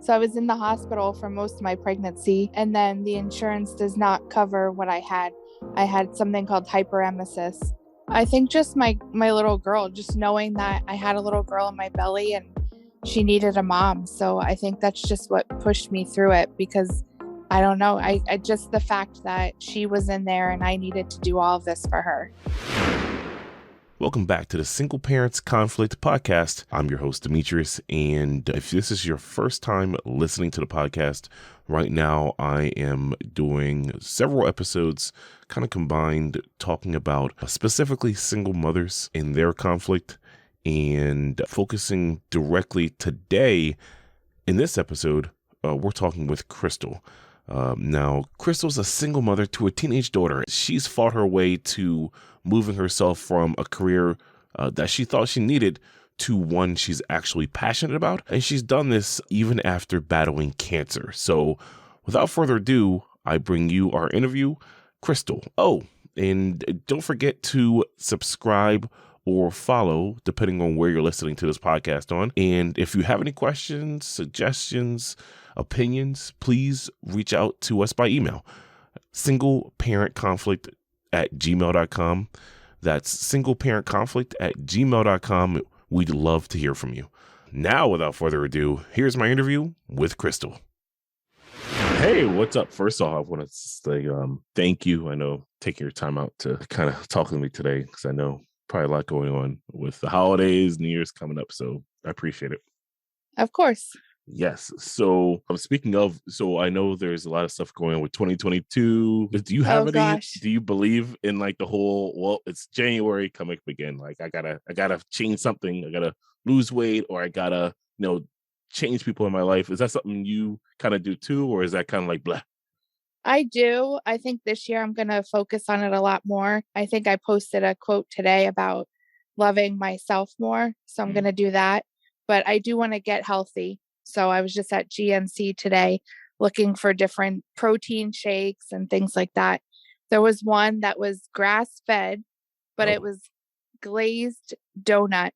So I was in the hospital for most of my pregnancy, and then the insurance does not cover what I had. I had something called hyperemesis. I think just my little girl, just knowing that I had a little girl in my belly and she needed a mom. So I think that's just what pushed me through it, because I don't know. I just the fact that she was in there and I needed to do all of this for her. Welcome back to the Single Parents Conflict Podcast. I'm your host, Demetrius, and if this is your first time listening to the podcast, right now I am doing several episodes kind of combined, talking about specifically single mothers and their conflict, and focusing directly today in this episode, we're talking with Crystal. Now, Crystal's a single mother to a teenage daughter. She's fought her way to moving herself from a career that she thought she needed to one she's actually passionate about. And she's done this even after battling cancer. So without further ado, I bring you our interview, Crystal. Oh, and don't forget to subscribe or follow, depending on where you're listening to this podcast on. And if you have any questions, suggestions, opinions, please reach out to us by email, singleparentconflict@gmail.com. That's singleparentconflict@gmail.com. We'd love to hear from you. Now, without further ado, here's my interview with Crystal. Hey, what's up? First off, I want to say thank you. I know taking your time out to kind of talk with me today, because I know probably a lot going on with the holidays, New Year's coming up. So I appreciate it. Of course. Yes. So speaking of, so I know there's a lot of stuff going on with 2022. Do you have do you believe in like the whole, well, it's January coming up again. Like I gotta change something. I gotta lose weight, or I gotta, change people in my life. Is that something you kind of do too? Or is that kind of like blah? I do. I think this year I'm going to focus on it a lot more. I think I posted a quote today about loving myself more. So I'm going to do that. But I do want to get healthy. So I was just at GNC today looking for different protein shakes and things like that. There was one that was grass fed, but it was glazed donut,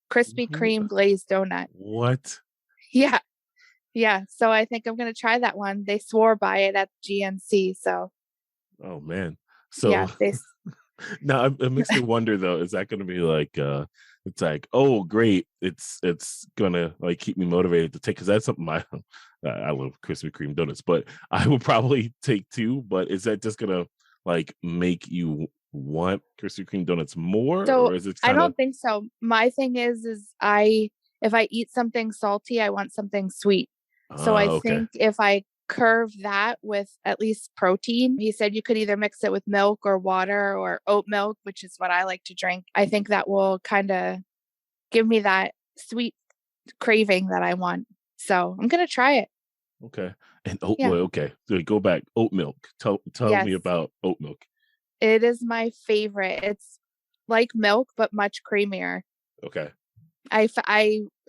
Krispy Kreme glazed donut. What? Yeah. Yeah. So I think I'm going to try that one. They swore by it at GNC. So. Oh, man. So yeah, now it makes me wonder, though, is that going to be like, it's like, oh, great. It's going to like keep me motivated to take, because that's something I love Krispy Kreme donuts, but I would probably take two. But is that just going to like make you want Krispy Kreme donuts more? So or is it I don't think so. My thing is if I eat something salty, I want something sweet. So I think if I curve that with at least protein, he said you could either mix it with milk or water or oat milk, which is what I like to drink. I think that will kind of give me that sweet craving that I want. So I'm going to try it. Okay. And oat milk. Okay. So go back. Oat milk. Tell me about oat milk. It is my favorite. It's like milk, but much creamier. Okay. I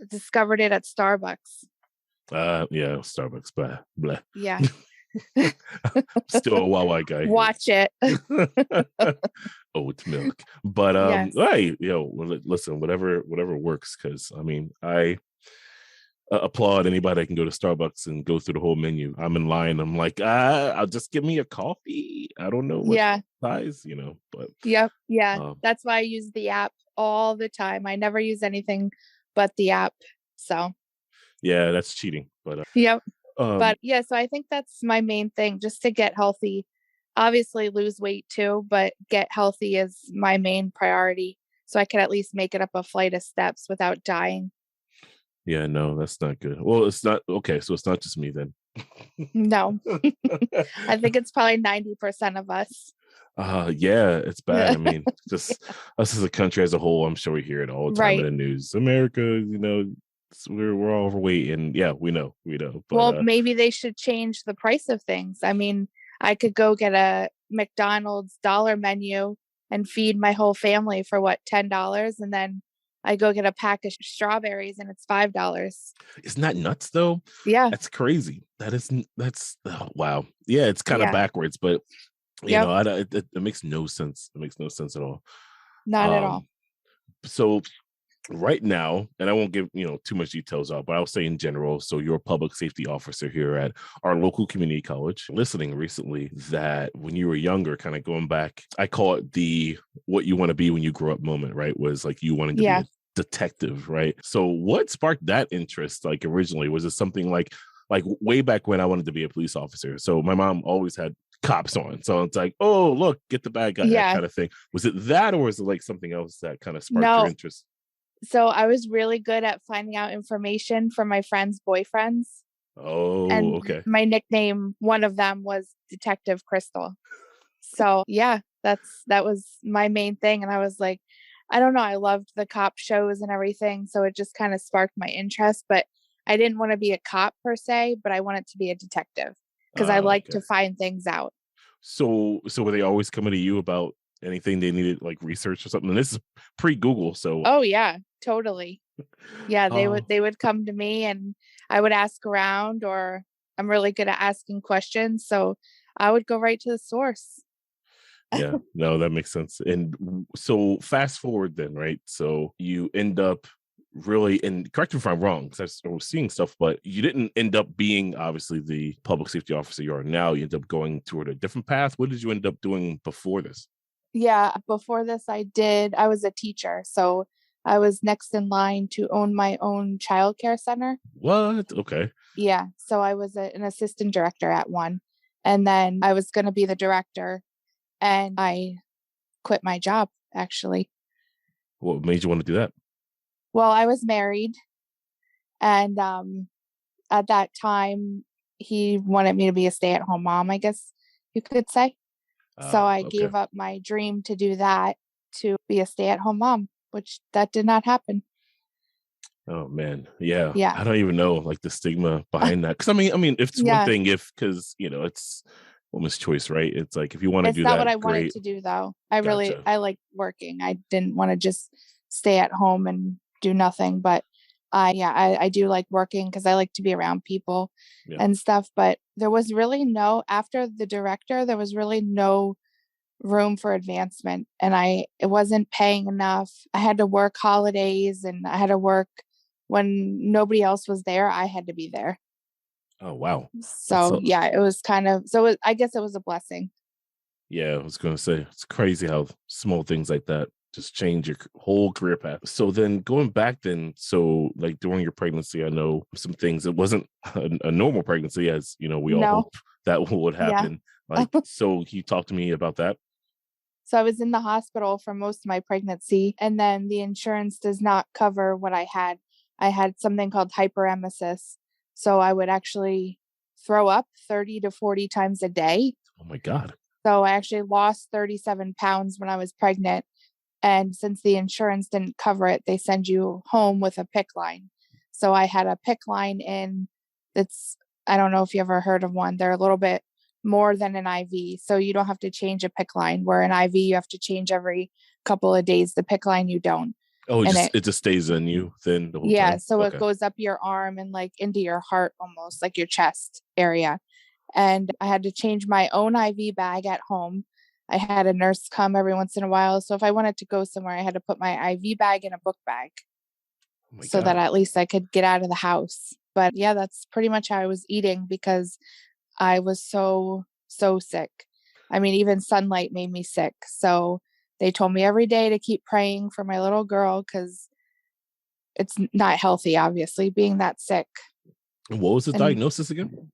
discovered it at Starbucks. Yeah, Starbucks, blah. Yeah. Still a Wawa guy. Watch it. Oat milk. But hey, listen, whatever works, because I mean, I applaud anybody that can go to Starbucks and go through the whole menu. I'm in line. I'm like, I'll just give me a coffee. I don't know what size, but yep. Yeah. That's why I use the app all the time. I never use anything but the app. So yeah, that's cheating. But yep. But yeah, so I think that's my main thing, just to get healthy. Obviously lose weight too, but get healthy is my main priority. So I could at least make it up a flight of steps without dying. Yeah, no, that's not good. Well, it's not okay. So it's not just me then. No, I think it's probably 90% of us. Yeah, it's bad. I mean, just us as a country as a whole. I'm sure we hear it all the time in the news. America, we're all overweight, and yeah, we know. But, well, maybe they should change the price of things. I mean, I could go get a McDonald's dollar menu and feed my whole family for $10, and then I go get a pack of strawberries and it's $5. Isn't that nuts though? Yeah. That's crazy. That's wow. Yeah, it's kind of backwards, but it makes no sense. It makes no sense at all. Not at all. So right now, and I won't give too much details out, but I'll say in general. So you're a public safety officer here at our local community college. Listening recently that when you were younger, kind of going back, I call it the what you want to be when you grow up moment, right? Was like you wanting to be Yeah. a detective, right? So what sparked that interest? Like originally, was it something like way back when I wanted to be a police officer? So my mom always had cops on. So it's like, oh, look, get the bad guy, that Yeah. kind of thing. Was it that, or was it like something else that kind of sparked your No. interest? So I was really good at finding out information from my friends' boyfriends. Oh, And okay. my nickname, one of them was Detective Crystal. So yeah, that was my main thing. And I was like, I don't know, I loved the cop shows and everything. So it just kind of sparked my interest. But I didn't want to be a cop per se, but I wanted to be a detective because I like Okay. to find things out. So were they always coming to you about anything they needed, like research or something? And this is pre-Google, so Oh yeah, totally. Yeah, oh they would come to me and I would ask around, or I'm really good at asking questions, so I would go right to the source. yeah, no, that makes sense. And so fast forward then, right? So you end up really, and correct me if I'm wrong, because I was seeing stuff, but you didn't end up being obviously the public safety officer you are now. You end up going toward a different path. What did you end up doing before this? Yeah, before this I was a teacher, so I was next in line to own my own childcare center. What? Okay. Yeah, so I was an assistant director at one, and then I was going to be the director, and I quit my job actually. What made you want to do that? Well, I was married, and at that time he wanted me to be a stay-at-home mom, I guess you could say. So I Okay. gave up my dream to do that, to be a stay-at-home mom, which that did not happen. Oh man, yeah. Yeah. I don't even know like the stigma behind that. Because I mean, if it's one Yeah. thing, if because it's woman's choice, right? It's like if you want to It's do not what I that, wanted great. to do though. Gotcha. I like working. I didn't want to just stay at home and do nothing, but I do like working because I like to be around people Yeah. and stuff. But there was really no, after the director, there was really no room for advancement, and it wasn't paying enough. I had to work holidays and I had to work when nobody else was there. I had to be there. Oh wow. That's So yeah, it was kind of, I guess it was a blessing. yeah. I was gonna say it's crazy how small things like that just change your whole career path. So then going back then, so like during your pregnancy, I know some things. It wasn't a normal pregnancy, as we all No. hope that would Yeah. happen. Like, so can you talk to me about that? So I was in the hospital for most of my pregnancy, and then the insurance does not cover what I had. I had something called hyperemesis. So I would actually throw up 30 to 40 times a day. Oh my God. So I actually lost 37 pounds when I was pregnant. And since the insurance didn't cover it, they send you home with a PICC line. So I had a PICC line in, that's, I don't know if you ever heard of one. They're a little bit more than an IV. So you don't have to change a PICC line, where an IV you have to change every couple of days. The PICC line you don't. Oh, And it, it just stays in you then the whole yeah, time? so it Okay. goes up your arm and like into your heart, almost like your chest area. And I had to change my own IV bag at home. I had a nurse come every once in a while. So if I wanted to go somewhere, I had to put my IV bag in a book bag Oh my so that God. at least I could get out of the house. But yeah, that's pretty much how I was eating because I was so sick. I mean, even sunlight made me sick. So they told me every day to keep praying for my little girl because it's not healthy, obviously, being that sick. And what was the And diagnosis again?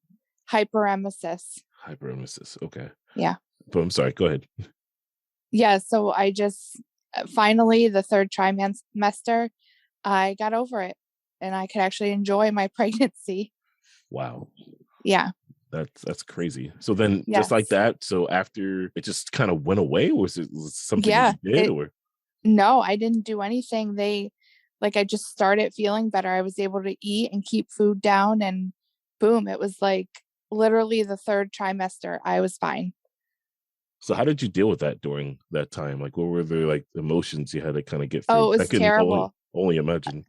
hyperemesis. Hyperemesis. Okay. Yeah. But I'm sorry, go ahead. Yeah. So I just finally, the third trimester, I got over it and I could actually enjoy my pregnancy. Wow. Yeah. That's crazy. So then just like Yes. that, so after it just kind of went away, was it something that Yeah. you did or No, I didn't do anything. I just started feeling better. I was able to eat and keep food down, and boom, it was like literally the third trimester. I was fine. so how did you deal with that during that time? Like what were the like emotions you had to kind of get Oh, through? it I was can terrible. only imagine.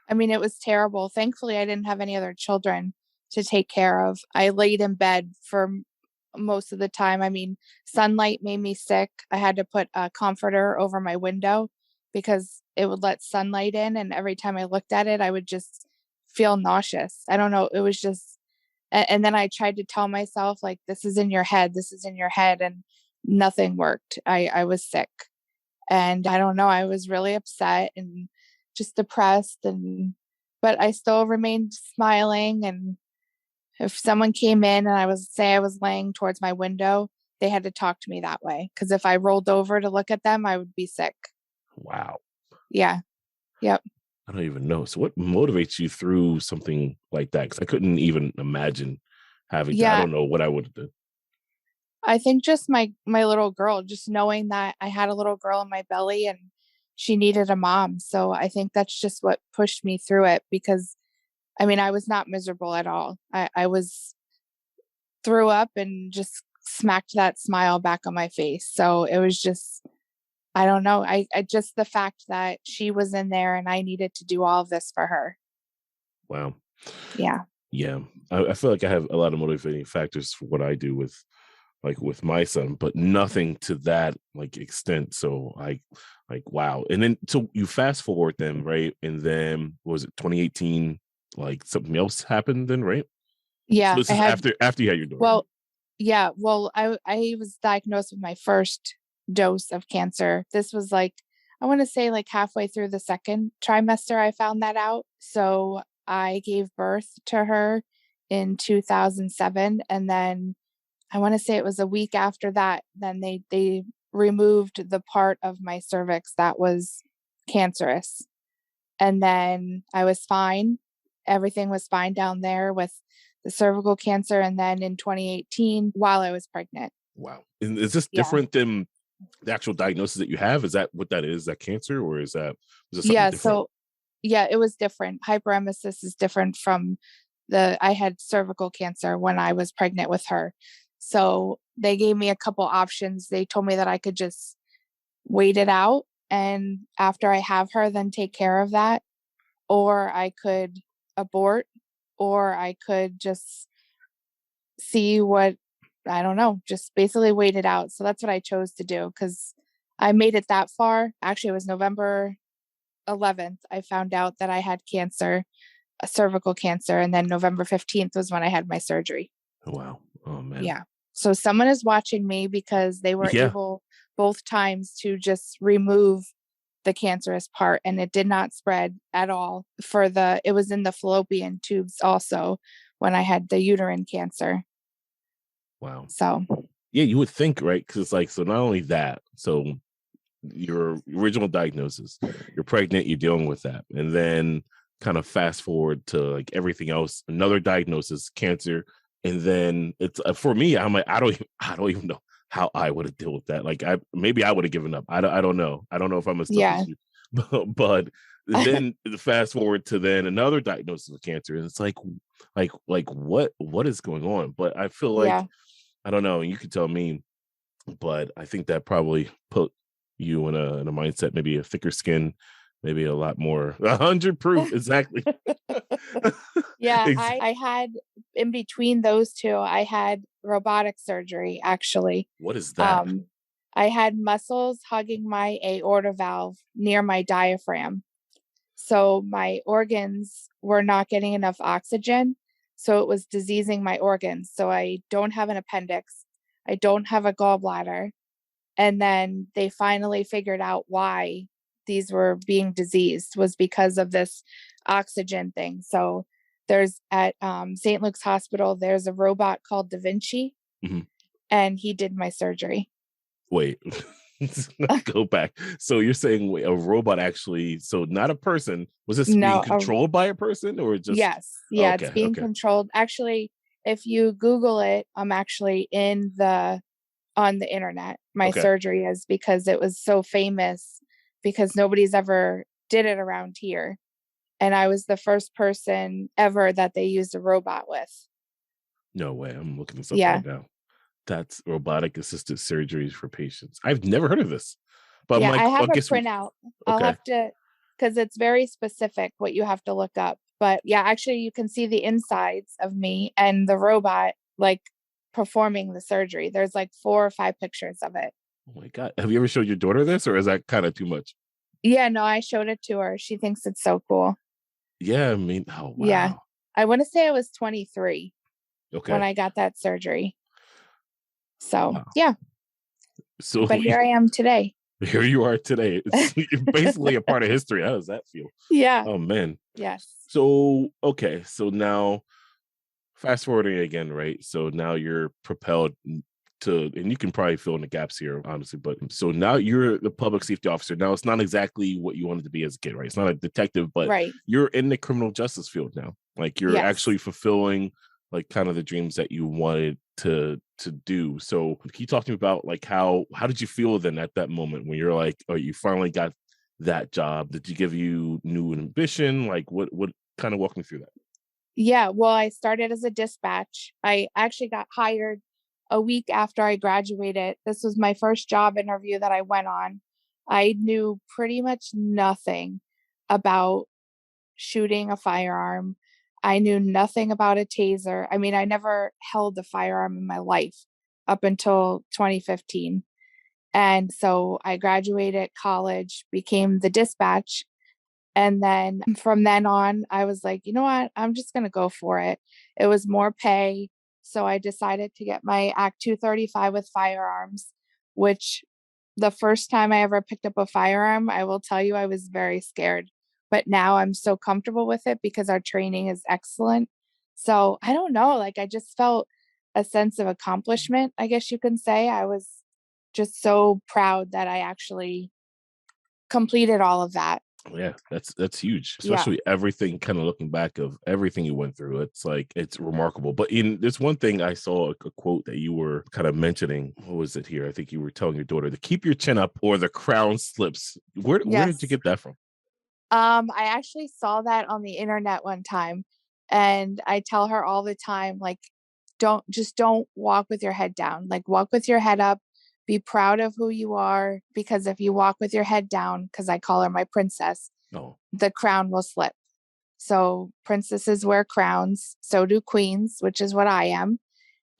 I mean, it was terrible. Thankfully, I didn't have any other children to take care of. I laid in bed for most of the time. I mean, sunlight made me sick. I had to put a comforter over my window because it would let sunlight in. And every time I looked at it, I would just feel nauseous. I don't know. It was just, and then I tried to tell myself, like, this is in your head. This is in your head. And nothing worked. I was sick. And I don't know. I was really upset and just depressed. But I still remained smiling. And if someone came in and I was laying towards my window, they had to talk to me that way. Because if I rolled over to look at them, I would be sick. Wow. Yeah. Yep. I don't even know. So what motivates you through something like that? Because I couldn't even imagine having to. I don't know what I would have done. I think just my little girl, just knowing that I had a little girl in my belly and she needed a mom. So I think that's just what pushed me through it, because I mean, I was not miserable at all. I was threw up and just smacked that smile back on my face. So it was just, I don't know. I just, the fact that she was in there and I needed to do all of this for her. Wow. Yeah. Yeah. I feel like I have a lot of motivating factors for what I do with my son, but nothing to that like extent. So wow. And then so you fast forward then, right? And then was it 2018? Like something else happened then, right? Yeah. So this is after you had your daughter. Well, yeah. Well, I was diagnosed with my first dose of cancer. This was like, I want to say like halfway through the second trimester, I found that out. So I gave birth to her in 2007. And then I want to say it was a week after that, then they removed the part of my cervix that was cancerous. And then I was fine. Everything was fine down there with the cervical cancer. And then in 2018, while I was pregnant. Wow. And is this different than the actual diagnosis that you have? Is that what that is? Is that cancer, or is it something different? So it was different. Hyperemesis is different from I had cervical cancer when I was pregnant with her. So they gave me a couple options. They told me that I could just wait it out, and after I have her, then take care of that. Or I could abort, or I could just see what, I don't know, just basically wait it out. So that's what I chose to do, because I made it that far. Actually, it was November 11th. I found out that I had cancer, a cervical cancer. And then November 15th was when I had my surgery. Wow. Oh, man. Yeah. So someone is watching me, because they were able both times to just remove the cancerous part, and it did not spread at all. It was in the fallopian tubes also when I had the uterine cancer. Wow. So yeah, you would think, right? Because it's like, so not only that, so your original diagnosis, you're pregnant, you're dealing with that, and then kind of fast forward to like everything else, another diagnosis, cancer. And then it's for me, I'm like, I don't even know how I would have dealt with that. Like maybe I would have given up. I don't know. I don't know if I'm as tough as you, but then fast forward to then another diagnosis of cancer. And it's like what is going on? But I feel like, I don't know. You can tell me, but I think that probably put you in a mindset, maybe a thicker skin, maybe a lot more 100 proof. Exactly. Yeah, I had, in between those two, I had robotic surgery, actually. What is that? I had muscles hugging my aorta valve near my diaphragm. So my organs were not getting enough oxygen. So it was diseasing my organs. So I don't have an appendix. I don't have a gallbladder. And then they finally figured out why these were being diseased was because of this oxygen thing. So there's at St. Luke's Hospital, there's a robot called Da Vinci, and he did my surgery. Wait, let's go back. So you're saying a robot actually, so not a person, was this being controlled by a person, or just? Yes. Yeah, okay, it's being controlled. Actually, if you Google it, I'm actually on the internet. My surgery is, because it was so famous, because nobody's ever did it around here. And I was the first person ever that they used a robot with. No way. I'm looking this up right now. That's robotic assisted surgeries for patients. I've never heard of this. But yeah, I have a printout. I'll have to, because it's very specific what you have to look up. But yeah, actually you can see the insides of me and the robot, like performing the surgery. There's like 4 or 5 pictures of it. Oh my God. Have you ever showed your daughter this, or is that kind of too much? Yeah, no, I showed it to her. She thinks it's so cool. Yeah, I mean, oh Yeah. wow. I want to say I was 23 when Okay. I got that surgery. So, Wow. yeah, So but here I am today. here you are today. It's basically a part of history. How does that feel? Yeah. Oh man. Yes. So okay, so now fast forwarding again, right? So now you're propelled to, and you can probably fill in the gaps here, honestly. But so now you're the public safety officer. Now it's not exactly what you wanted to be as a kid, right? It's not a detective, but Right. you're in the criminal justice field now. Like you're Yes. actually fulfilling like kind of the dreams that you wanted to do. So can you talk to me about like how did you feel then at that moment when you're like, oh, you finally got that job? Did you give you new ambition? Like what kind of walk me through that? Yeah. Well, I started as a dispatch. I actually got hired a week after I graduated. This was my first job interview that I went on. I knew pretty much nothing about shooting a firearm. I knew nothing about a taser. I mean, I never held a firearm in my life up until 2015. And so I graduated college, became the dispatch. And then from then on, I was like, you know what? I'm just going to go for it. It was more pay. So I decided to get my Act 235 with firearms, which the first time I ever picked up a firearm, I will tell you, I was very scared. But now I'm so comfortable with it because our training is excellent. So I don't know. Like, I just felt a sense of accomplishment, I guess you can say. I was just so proud that I actually completed all of that. Yeah, that's huge, Yeah. especially everything kind of looking back of everything you went through. It's like it's remarkable. But in this one thing, I saw a quote that you were kind of mentioning. What was it here? I think you were telling your daughter to keep your chin up or the crown slips. Where did you Yes. get that from? I actually saw that on the internet one time, and I tell her all the time, like, don't walk with your head down. Like, walk with your head up, be proud of who you are, because if you walk with your head down, because I call her my princess, No. the crown will slip. So princesses wear crowns, so do queens, which is what I am.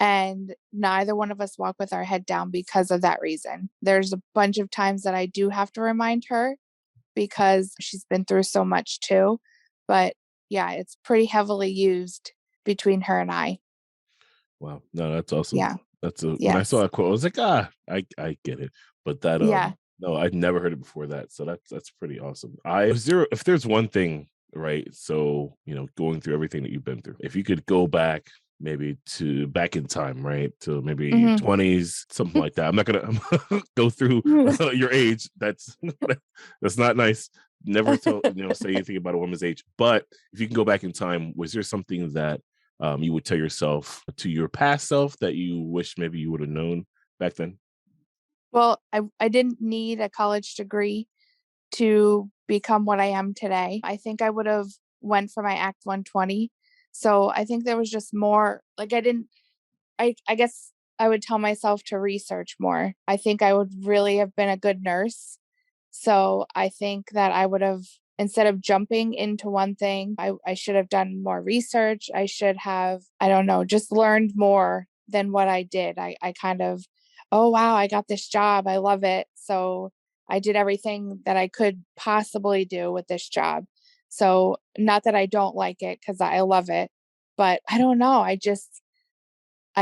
And neither one of us walk with our head down because of that reason. There's a bunch of times that I do have to remind her because she's been through so much too. But yeah, it's pretty heavily used between her and I. Wow. No, that's awesome. Yeah. That's a when I saw Yes. that quote, I was like, I get it. But that Yeah. no, I'd never heard it before that. So that's pretty awesome. I was there if there's one thing, right? So, going through everything that you've been through, if you could go back maybe to back in time, right? To maybe your Mhm. 20s, something like that. I'm not gonna go through your age. That's not nice. Never say anything about a woman's age. But if you can go back in time, was there something that you would tell yourself to your past self that you wish maybe you would have known back then? Well, I didn't need a college degree to become what I am today. I think I would have went for my Act 120. So I think there was just more like I guess I would tell myself to research more. I think I would really have been a good nurse. So I think that I would have, instead of jumping into one thing, I should have done more research. I should have, I don't know, just learned more than what I did. I kind of, oh, wow, I got this job. I love it. So I did everything that I could possibly do with this job. So not that I don't like it because I love it, but I don't know. I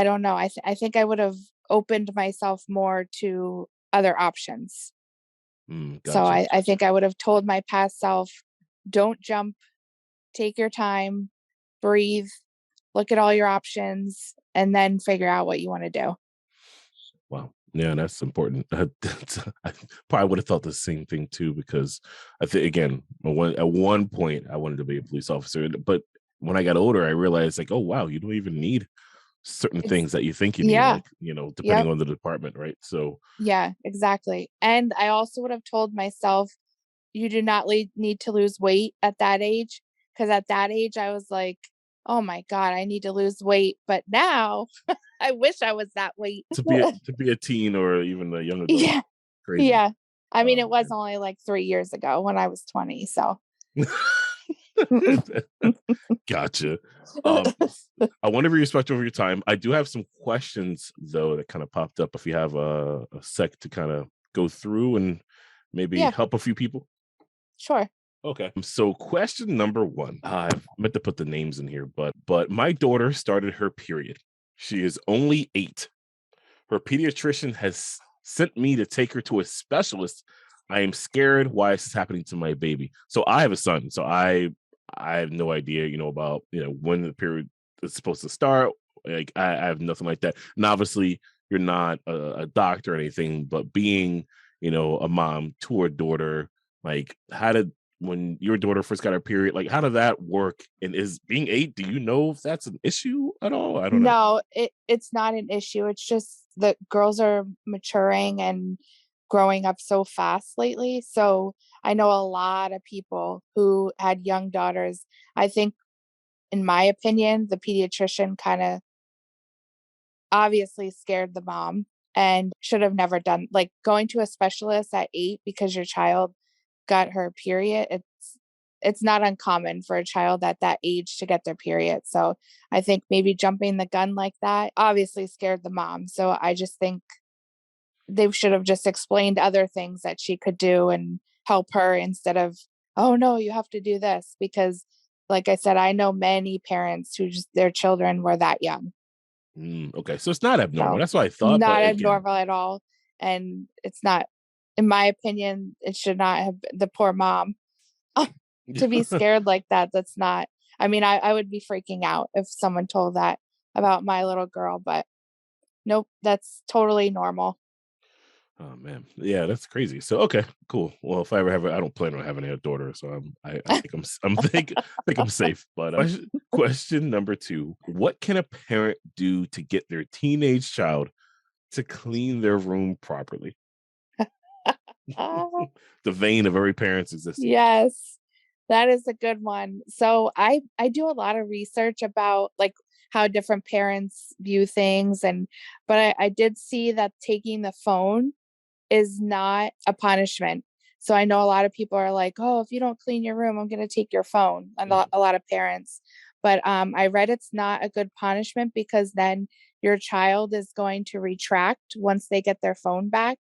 don't know. I think I would have opened myself more to other options. So Gotcha. I think I would have told my past self, don't jump, take your time, breathe, look at all your options, and then figure out what you want to do. Wow. Yeah, that's important. I probably would have thought the same thing too, because I think again, at one point I wanted to be a police officer, but when I got older, I realized like, oh wow, you don't even need certain Ex- things that you think you need, yeah. like depending Yep. on the department, right? So Yeah, exactly. And I also would have told myself, you do not need to lose weight at that age. Because at that age, I was like, oh my God, I need to lose weight. But now I wish I was that weight. to be a teen or even a young adult, Yeah. crazy. Yeah. I mean, Oh it was only like 3 years ago when I was 20. So, man. Gotcha. I want to be respectful of your time. I do have some questions though that kind of popped up. If you have a sec to kind of go through and maybe yeah. help a few people. Sure. Okay. So question number one. I meant to put the names in here, but my daughter started her period. She is only 8. Her pediatrician has sent me to take her to a specialist. I am scared why this is happening to my baby. So I have a son. So I have no idea, about when the period is supposed to start. Like I have nothing like that. And obviously, you're not a doctor or anything, but being a mom to a daughter, like how did when your daughter first got her period, like how did that work? And is being 8, do you know if that's an issue at all? I don't know. No, it's not an issue. It's just that girls are maturing and growing up so fast lately. So I know a lot of people who had young daughters. I think, in my opinion, the pediatrician kind of obviously scared the mom and should have never done, like, going to a specialist at 8 because your child got her period. It's not uncommon for a child at that age to get their period. So I think maybe jumping the gun like that obviously scared the mom. So I just think they should have just explained other things that she could do and help her instead of, oh no, you have to do this. Because, like I said, I know many parents who just their children were that young. Okay, so it's not abnormal. So That's what I thought, but not again, abnormal at all. And it's not, in my opinion, it should not have been the poor mom to be scared like that. That's not, I mean, I would be freaking out if someone told that about my little girl, but nope, that's totally normal. oh man, yeah, that's crazy. So okay, cool. Well, if I ever have, I don't plan on having a daughter, so I think think I'm safe. But question number two: what can a parent do to get their teenage child to clean their room properly? Ah, The vein of every parent's existence. yes, that is a good one. So I do a lot of research about, like, how different parents view things, and but I did see that taking the phone is not a punishment. So I know a lot of people are like, "Oh, if you don't clean your room, I'm gonna take your phone." Mhm. A lot of parents. But I read it's not a good punishment because then your child is going to retract once they get their phone back,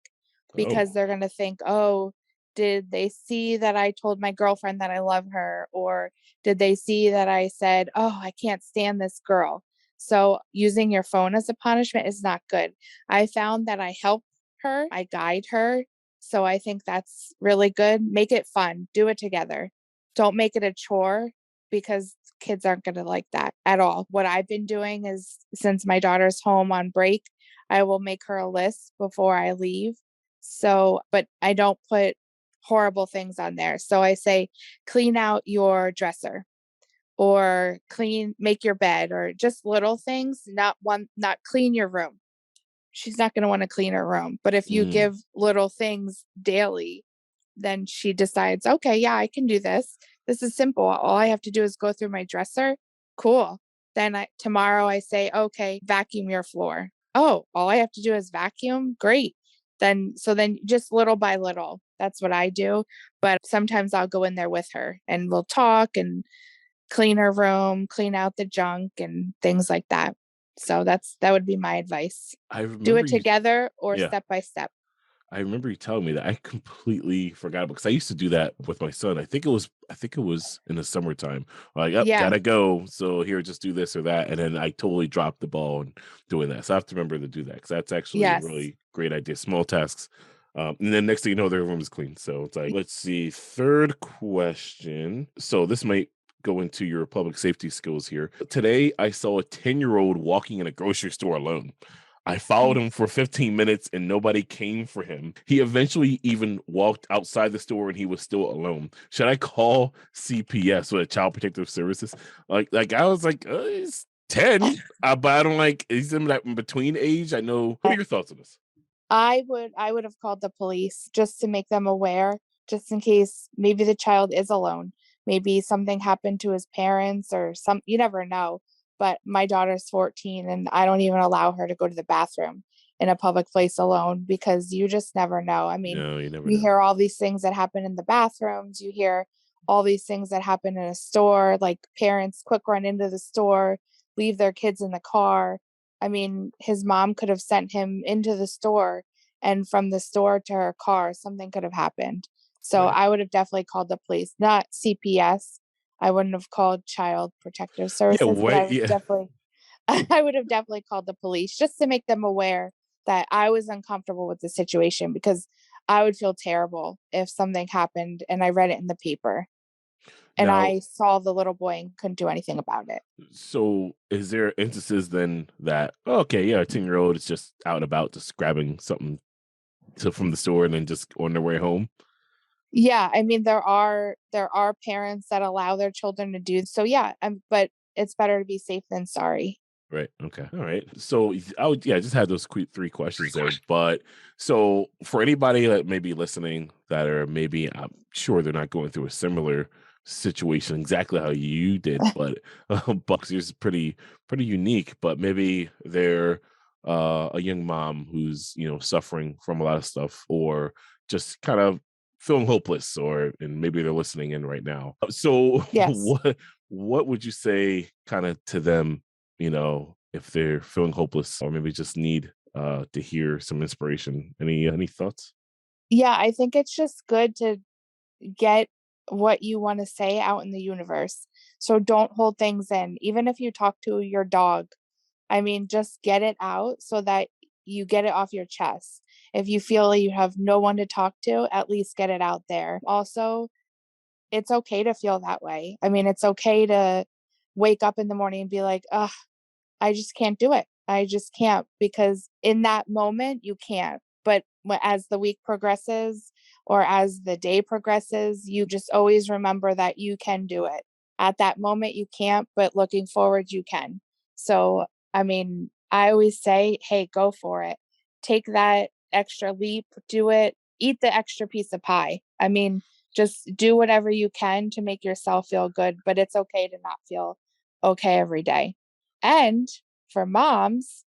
because Oh, they're gonna think, "Oh, did they see that I told my girlfriend that I love her? Or did they see that I said, oh, I can't stand this girl?" So using your phone as a punishment is not good. I found that I help her, I guide her. So I think that's really good. Make it fun, do it together. Don't make it a chore, because kids aren't going to like that at all. What I've been doing is, since my daughter's home on break, I will make her a list before I leave. So, but I don't put horrible things on there. So I say, clean out your dresser, or make your bed, or just little things, not clean your room. She's not going to want to clean her room. But if you mm, give little things daily, then she decides, okay, yeah, I can do this. This is simple. All I have to do is go through my dresser. Cool. Then tomorrow I say, okay, vacuum your floor. Oh, all I have to do is vacuum. Great. Then just little by little, that's what I do. But sometimes I'll go in there with her and we'll talk and clean her room, clean out the junk and things like that. So that would be my advice. I Do remember it you. together or Yeah, step by step. I remember you telling me that. I completely forgot about because I used to do that with my son. I think it was in the summertime. Like, oh, Yeah. gotta go. So here, just do this or that, and then I totally dropped the ball in doing that. So I have to remember to do that because that's actually a Yes. really great idea. Small tasks, and then next thing you know, their room is clean. So it's like, let's see. Third question. So this might go into your public safety skills here. Today, I saw a 10-year-old walking in a grocery store alone. I followed Mm. him for 15 minutes and nobody came for him. He eventually even walked outside the store and he was still alone. Should I call CPS or the Child Protective Services? Like I was like, he's 10, but I don't like, he's in that in between age. I know. What are your thoughts on this? I would have called the police just to make them aware, just in case maybe the child is alone. Maybe something happened to his parents, or you never know. But my daughter's 14 and I don't even allow her to go to the bathroom in a public place alone, because you just never know. I mean, No, you never you know. hear all these things that happen in the bathrooms, you hear all these things that happen in a store, like parents quick run into the store, leave their kids in the car. I mean, his mom could have sent him into the store, and from the store to her car, something could have happened. So Right. I would have definitely called the police, not CPS. I wouldn't have called Child Protective Yeah. Services, but What? Yeah. I would have definitely called the police just to make them aware that I was uncomfortable with the situation, because I would feel terrible if something happened and I read it in the paper and Now, I saw the little boy and couldn't do anything about it. so is there instances then that, okay, yeah, a 10-year-old is just out and about, just grabbing something from the store and then just on their way home? Yeah, I mean there are parents that allow their children to do so. Yeah, but it's better to be safe than sorry. Right. Okay. All right. So I would, yeah, just had those quick three questions there. But so for anybody that may be listening that are maybe, I'm sure they're not going through a similar situation exactly how you did, but Bucks is pretty unique. But maybe they're a young mom who's suffering from a lot of stuff, or just kind of feeling hopeless, and maybe they're listening in right now. So Yes. what would you say kind of to them, if they're feeling hopeless, or maybe just need to hear some inspiration? Any thoughts? Yeah, I think it's just good to get what you want to say out in the universe. So don't hold things in. Even if you talk to your dog, I mean, just get it out so that you get it off your chest. If you feel like you have no one to talk to, at least get it out there. Also, it's okay to feel that way. I mean, it's okay to wake up in the morning and be like, ugh, I just can't do it. I just can't, because in that moment you can't. But as the week progresses or as the day progresses, you just always remember that you can do it. At that moment you can't, but looking forward you can. So, I mean, I always say, hey, go for it. Take that extra leap, do it, eat the extra piece of pie. I mean, just do whatever you can to make yourself feel good, but it's okay to not feel okay every day. And for moms,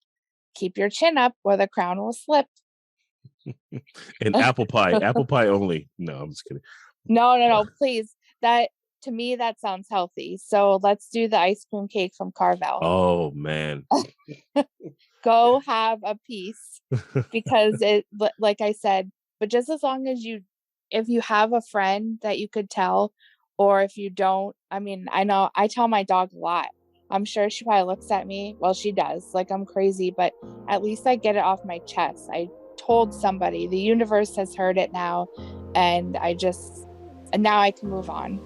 keep your chin up or the crown will slip. And apple pie only. No, I'm just kidding. No, no, no, please. That to me that sounds healthy. So let's do the ice cream cake from Carvel. Oh man. Go have a piece, because like I said, but just as long as if you have a friend that you could tell, or if you don't, I mean, I know I tell my dog a lot. I'm sure she probably looks at me, well, she does, like I'm crazy, but at least I get it off my chest. I told somebody, the universe has heard it now, and now I can move on.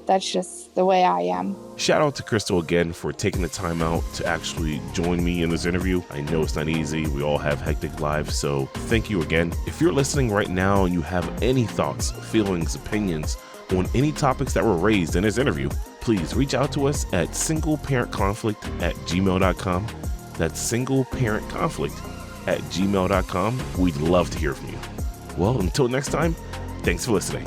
That's just the way I am. Shout out to Crystal again for taking the time out to actually join me in this interview. I know it's not easy. We all have hectic lives, so thank you again. If you're listening right now and you have any thoughts, feelings, opinions on any topics that were raised in this interview, please reach out to us at singleparentconflict@gmail.com. That's singleparentconflict@gmail.com. We'd love to hear from you. Well, until next time, thanks for listening.